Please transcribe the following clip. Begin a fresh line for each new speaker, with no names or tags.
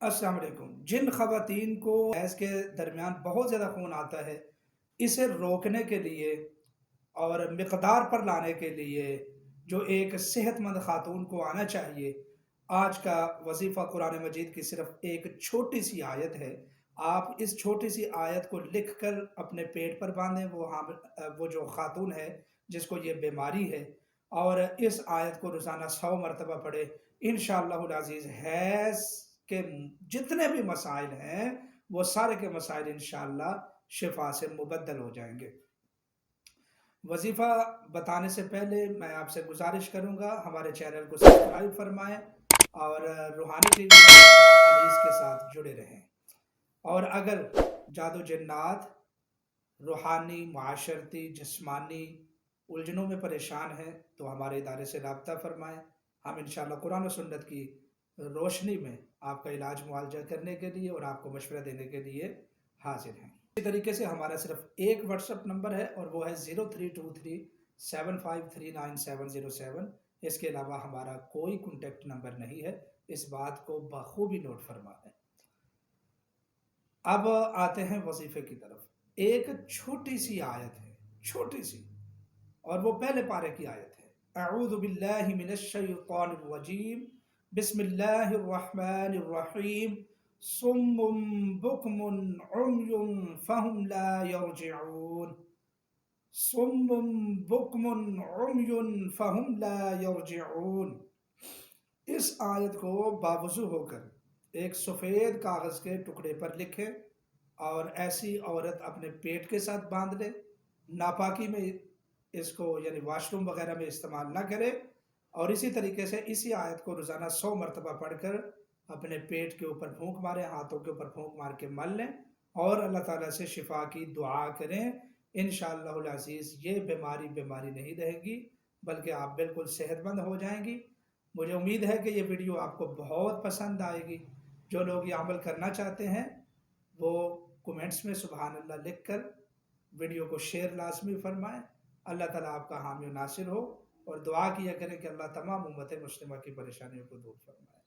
अस्सलाम वालेकुम। जिन ख़वातीन को गैस के दरमियान बहुत ज़्यादा खून आता है, इसे रोकने के लिए और मिक़दार पर लाने के लिए जो एक सेहतमंद ख़ातून को आना चाहिए, आज का वजीफ़ा कुरान मजीद की सिर्फ एक छोटी सी आयत है। आप इस छोटी सी आयत को लिख कर अपने पेट पर बांधें, वो जो ख़ातून है जिसको ये बीमारी है, और इस आयत को रोज़ाना 100 मरतबा पढ़े। इंशाअल्लाहुल अज़ीज़ हैज़ के जितने भी मसाइल हैं वो सारे के मसाइल इंशाअल्लाह शिफा से मुबद्दल हो जाएंगे। वजीफ़ा बताने से पहले मैं आपसे गुजारिश करूंगा, हमारे चैनल को सब्सक्राइब फरमाएं और रूहानी टीवी अनीस के साथ जुड़े रहें। और अगर जादू जन्नात, रूहानी, माशरती, जिस्मानी उलझनों में परेशान हैं तो हमारे इदारे से रब्ता फरमाएं। हम इंशाअल्लाह कुरान और सुन्नत की रोशनी में आपका इलाज मुआवजा करने के लिए और आपको मशवरा देने के लिए हाजिर हैं। इसी तरीके से हमारा सिर्फ एक व्हाट्सअप नंबर है और वो है 0323753977। इसके अलावा हमारा कोई कॉन्टेक्ट नंबर नहीं है, इस बात को बखूबी नोट फरमा लें। अब आते हैं वजीफे की तरफ। एक छोटी सी आयत है, छोटी सी, और वो पहले पारे की आयत है। अऊज़ु बिल्लाहि मिनश शैतानिर रजीम, बिस्मिल्लाहिर रहमानिर रहीम, सुम्मुम बुकमुन उम्युन फहुम ला यरजिऊन, सुम्मुम बुकमुन उम्युन फहुम ला यरजिऊन। इस आयत को बावजू होकर एक सफ़ेद कागज़ के टुकड़े पर लिखें और ऐसी औरत अपने पेट के साथ बांध ले। नापाकी में इसको यानी वाशरूम वगैरह में इस्तेमाल ना करे। और इसी तरीके से इसी आयत को रोज़ाना 100 मरतबा पढ़कर अपने पेट के ऊपर फूंक मारें, हाथों के ऊपर फूंक मार के मल लें और अल्लाह ताला से शिफा की दुआ करें। इंशाअल्लाहुल अज़ीज़ ये बीमारी नहीं रहेगी, बल्कि आप बिल्कुल सेहतमंद हो जाएंगी। मुझे उम्मीद है कि ये वीडियो आपको बहुत पसंद आएगी। जो लोग ये अमल करना चाहते हैं वो कमेंट्स में सुबहान अल्लाह लिख कर वीडियो को शेयर लाजमी फरमाएं। अल्लाह ताला आपका हामी नासिर हो, और दुआ किया करें कि अल्लाह तमाम उम्मत मुस्लिमा की परेशानियों को दूर फरमाए।